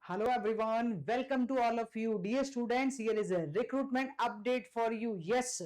Hello everyone, welcome to all of you. Dear students, here is a recruitment update for you. Yes,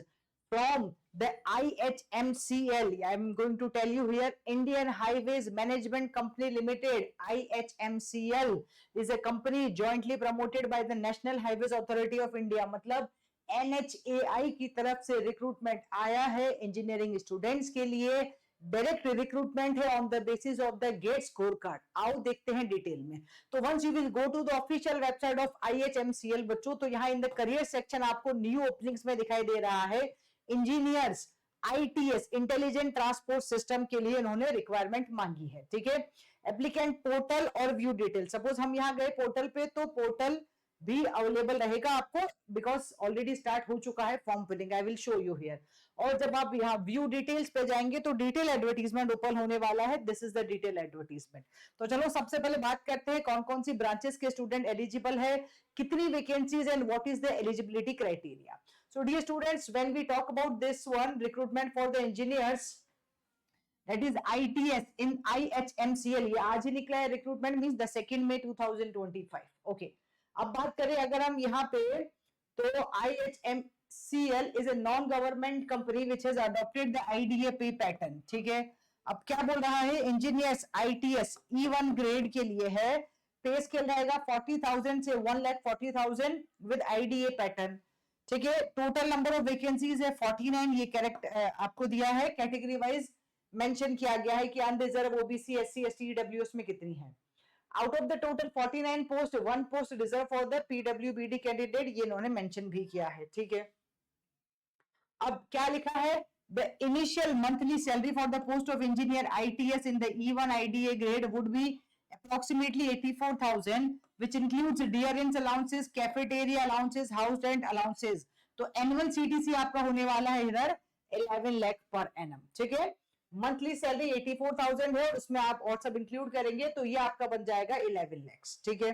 from the IHMCL. I am going to tell you here Indian Highways Management Company Limited. IHMCL is a company jointly promoted by the National Highways Authority of India. मतलब NHAI की तरफ से recruitment आया है engineering students के लिए. Direct recruitment है on the basis of the GATE score card. आओ देखते हैं डिटेल में. तो once you will go to the official website of IHMCL बच्चों, तो यहाँ इन द करियर सेक्शन आपको न्यू ओपनिंग्स में दिखाई दे रहा है. Engineers ITS intelligent transport system के लिए इन्होंने रिक्वायरमेंट मांगी है. ठीक है. एप्लीकेंट पोर्टल और व्यू डिटेल. सपोज हम यहाँ गए पोर्टल पे, तो पोर्टल भी अवेलेबल रहेगा आपको बिकॉज ऑलरेडी स्टार्ट हो चुका है form filling. I will show you here. और जब आप यहाँ व्यू डिटेल्स पे जाएंगे तो डिटेल एडवर्टीजमेंट ओपन होने वाला है. This is the detail advertisement. तो चलो सबसे पहले बात करते हैं कौन कौन सी ब्रांचेस के स्टूडेंट एलिजिबल है, कितनी vacancies and what is the eligibility criteria. So dear students, when we talk about this one recruitment for the engineers, that is ITS in IHMCL, ये आज ही निकला है रिक्रूटमेंट, मींस द 2 मई 2025. Okay. अब बात करें अगर हम यहाँ पे, तो IHMCL is a non-government company which has adopted the IDA pay pattern. ठीक है. अब क्या बोल रहा है, इंजीनियर्स ITS E1 ग्रेड के लिए है. पे स्केल रहेगा 40,000 से 1,40,000 विद IDA पैटर्न. ठीक है. टोटल नंबर ऑफ वैकेंसीज है 49. ये करेक्ट आपको दिया है. कैटेगरी वाइज मेंशन किया गया है कि unreserve, OBC, SC, ST, EWS में कितनी है. Out of the total 49 post, 1 post reserve for the PWBD candidate, ये इन्होंने मेंशन भी किया है. ठीक है. अब क्या लिखा है, the initial monthly salary for the post of engineer ITS in the E1 IDA grade would be approximately 84,000 which includes dearrence allowances, cafeteria allowances, house rent allowances. तो एनुअल CTC आपका होने वाला है इधर 11 लाख पर एनम. ठीक है. Monthly salary 84,000 है, उसमें आप और सब इंक्लूड करेंगे तो ये आपका बन जाएगा 11 लाख. ठीक है.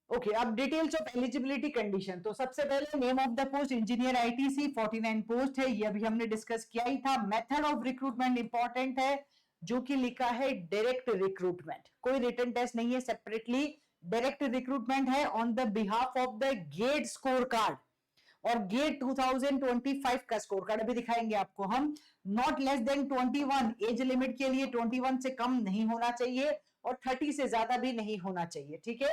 ओके. अब डिटेल्स ऑफ एलिजिबिलिटी कंडीशन. तो सबसे पहले name of the post engineer ITC 49 post है, ये अभी हमने डिस्कस किया ही था. मेथड ऑफ रिक्रूटमेंट इंपॉर्टेंट है, जो कि लिखा है डायरेक्ट रिक्रूटमेंट. कोई रिटन टेस्ट नहीं है, सेपरेटली डायरेक्ट रिक्रूटमेंट है on the behalf of the GATE score card. और गेट 2025 का स्कोर कार्ड अभी दिखाएंगे आपको हम. Not less than 21, age limit के लिए 21 से कम नहीं होना चाहिए और 30 से ज्यादा भी नहीं होना चाहिए. ठीक है.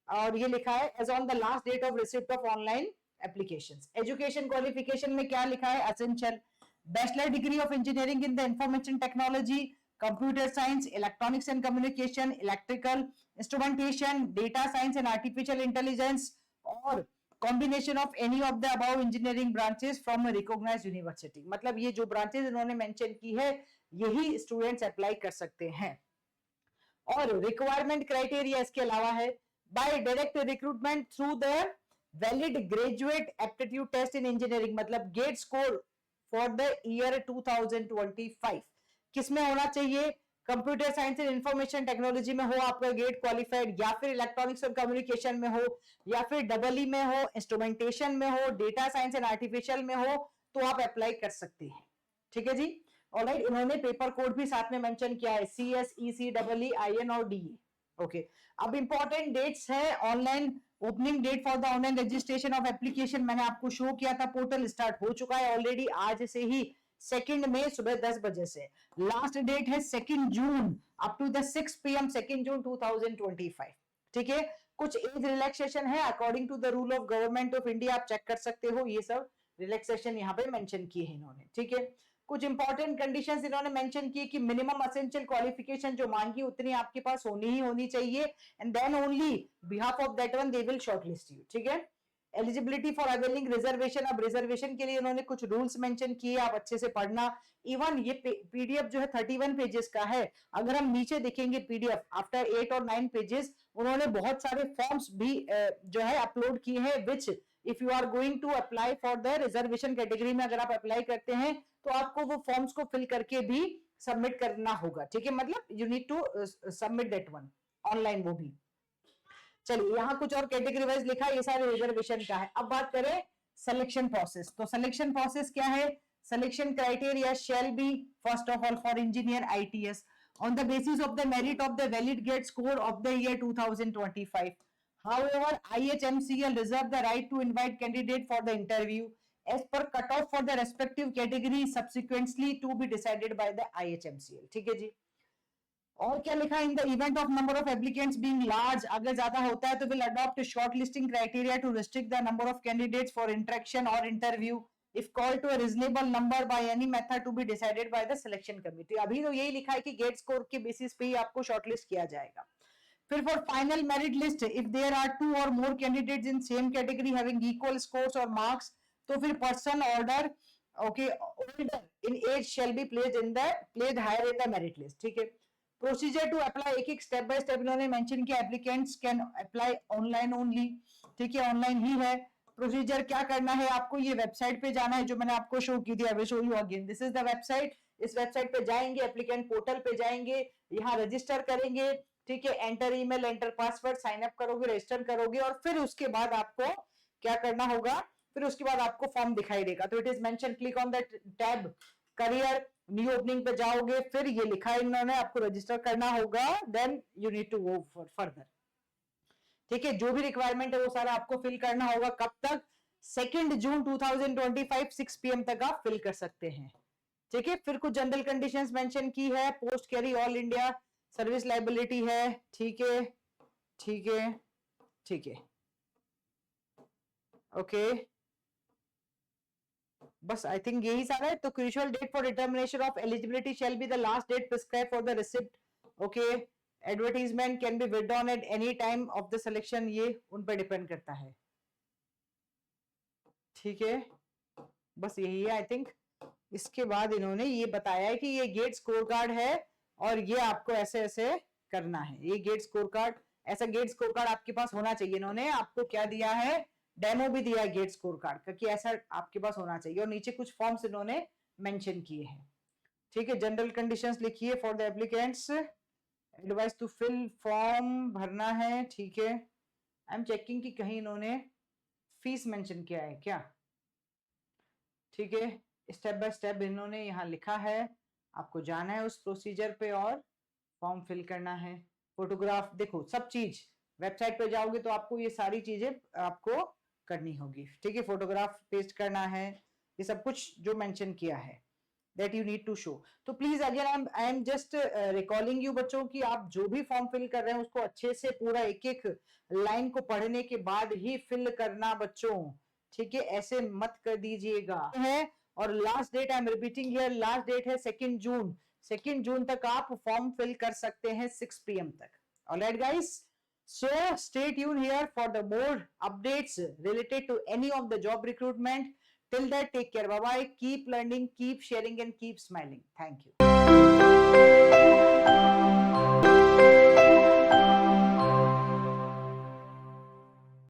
और ये लिखा है as on the last date of receipt of online applications. Education qualification में क्या लिखा है, essential bachelor degree of engineering in the information technology, computer science, electronics and communication, electrical instrumentation, data science and artificial intelligence, और combination of any of the above engineering branches from recognised university. मतलब ये जो branches इन्होंने mention की है यही students apply कर सकते हैं. और रिक्वायरमेंट क्राइटेरिया इसके अलावा है, by direct recruitment through the valid graduate aptitude test in engineering. मतलब GATE score for the year 2025 किसमें होना चाहिए, computer science and information technology में हो आपका गेट क्वालिफाइड, या फिर इलेक्ट्रॉनिक्स और कम्युनिकेशन में हो, या फिर डबल में हो, इंस्ट्रूमेंटेशन में हो, डेटा साइंस एंड आर्टिफिशियल में हो, तो आप अप्लाई कर सकते हैं. ठीक है जी. ऑलराइट. इन्होंने पेपर कोड भी साथ में मेंशन किया है, CSEC, EEIN और DE. ओके. अब इंपॉर्टेंट डेट्स है. Online opening date for the online registration of application मैंने आपको शो किया था, पोर्टल स्टार्ट हो चुका है ऑलरेडी आज से ही 2 मई सुबह 10 बजे से. लास्ट डेट है 2 जून अप टू द 6 PM 2 जून 2025. ठीक है. कुछ एज रिलैक्सेशन है according to the rule of government of India, आप चेक कर सकते हो. ये सब रिलैक्सेशन यहाँ पे मेंशन किए हैं इन्होंने. ठीक है. कुछ इंपॉर्टेंट कंडीशंस इन्होंने मेंशन किए कि मिनिमम एसेंशियल क्वालिफिकेशन जो मांगी उतनी आपके पास होनी चाहिए, and then only behalf of that one they will shortlist you. ठीक है. Eligibility for availing reservation. अब रिजर्वेशन के लिए उन्होंने कुछ रूल्स मेंशन किए, आप अच्छे से पढ़ना. इवन ये पीडीएफ जो है 31 पेजेस का है. अगर हम नीचे देखेंगे पीडीएफ आफ्टर 8 और 9 पेजेस, उन्होंने बहुत सारे फॉर्म्स भी जो है अपलोड किए हैं, which if you are going to apply for the reservation category में अगर आप अप्लाई करते हैं तो आपको वो फॉर्म्स को फिल करके भी सबमिट करना होगा. ठीक है. मतलब you need to submit that one online, वो भी. चलिए, यहाँ कुछ और कैटेगरी वाइज लिखा है, ये सारे रिजर्वेशन का है. अब बात करें सिलेक्शन प्रोसेस. तो सिलेक्शन प्रोसेस क्या है, selection criteria shall be first of all for engineer ITS on the basis of the merit of the valid gate score of the year 2025. However, IHMCL reserve the right to invite candidate for the interview as per cutoff for the respective category subsequently to be decided by the IHMCL. ठीक है जी. और क्या लिखा in the event of number of applicants being large, अगर ज्यादा होता है तो will adopt short listing criteria to restrict the number of candidates for interaction और interview if call to a reasonable number by any method to be decided by the selection committee. अभी तो यही लिखा है कि गेट स्कोर के basis पे ही आपको शॉर्टलिस्ट किया जाएगा. फिर for final merit list if there are 2 or more candidates in same category having equal scores और मार्क्स, तो फिर person order okay older in age shall be placed higher in the merit list. ठीक है. Procedure to apply, एक step by step इन्होंने mention किया. Applicants can apply online only. ठीक है, ऑनलाइन ही है. प्रोसीजर क्या करना है आपको, ये वेबसाइट पे जाना है जो मैंने आपको शो की थी. आई will show you again. This is the website. इस वेबसाइट पे जाएंगे, एप्लीकेंट पोर्टल पे जाएंगे, यहाँ रजिस्टर करेंगे. ठीक है, enter email, enter password, sign up करोगे, रजिस्टर करोगे और फिर उसके बाद आपको क्या करना होगा, फिर उसके बाद आपको फॉर्म दिखाई देगा. तो it is mention, click on the tab career, new opening पे जाओगे, फिर ये लिखा है इन्होंने आपको रजिस्टर करना होगा. Then you need to go for further. ठीक है, जो भी रिक्वायरमेंट है वो सारा आपको फिल करना होगा. कब तक? 2 जून 2025 6 PM तक आप फिल कर सकते हैं. ठीक है, फिर कुछ जनरल कंडीशंस मेंशन की है. Post carry all India service liability है. ठीक है, ठीक है, ठीक है, ओके. बस आई थिंक यही सारा है. तो crucial date for determination of eligibility shall be the last date prescribe for the receipt. Okay, advertisement can be withdrawn at any time of the selection. ये उन पर डिपेंड करता है. ठीक है, बस यही है आई थिंक. इसके बाद इन्होंने ये बताया है कि ये गेट स्कोर कार्ड है और ये आपको ऐसे ऐसे करना है. ये गेट स्कोर कार्ड, ऐसा गेट स्कोर कार्ड आपके पास होना चाहिए. इन्होंने आपको क्या दिया है, डेमो भी दिया है गेट स्कोर कार्ड का कि ऐसा आपके पास होना चाहिए. और नीचे कुछ फॉर्म्स इन्होंने मेंशन किए हैं. ठीक है, जनरल कंडीशंस लिखिए for the applicants. Advice to fill form भरना है. ठीक है, आई एम चेकिंग कि कहीं इन्होंने फीस मेंशन किया है क्या. ठीक है, स्टेप बाय स्टेप इन्होंने यहाँ लिखा है. आपको जाना है उस प्रोसीजर पे और फॉर्म फिल करना है. फोटोग्राफ, देखो सब चीज वेबसाइट पे जाओगे तो आपको ये सारी चीजें आपको करनी होगी. ठीक है, फोटोग्राफ पेस्ट करना है, ये सब कुछ जो मेंशन किया है that you need to show. तो please again I am just recalling you बच्चों कि आप जो भी फॉर्म फिल कर रहे हैं उसको अच्छे से पूरा एक एक लाइन को पढ़ने के बाद ही फिल करना बच्चों. ठीक है, ऐसे मत कर दीजिएगा. है और last date I am repeating here, last date है 2 जून. 2 जून तक आप फॉर्म फिल कर सकते हैं 6 PM तक. Alright guys, so stay tuned here for the more updates related to any of the job recruitment. Till that, take care. Bye bye. Keep learning, keep sharing, and keep smiling. Thank you.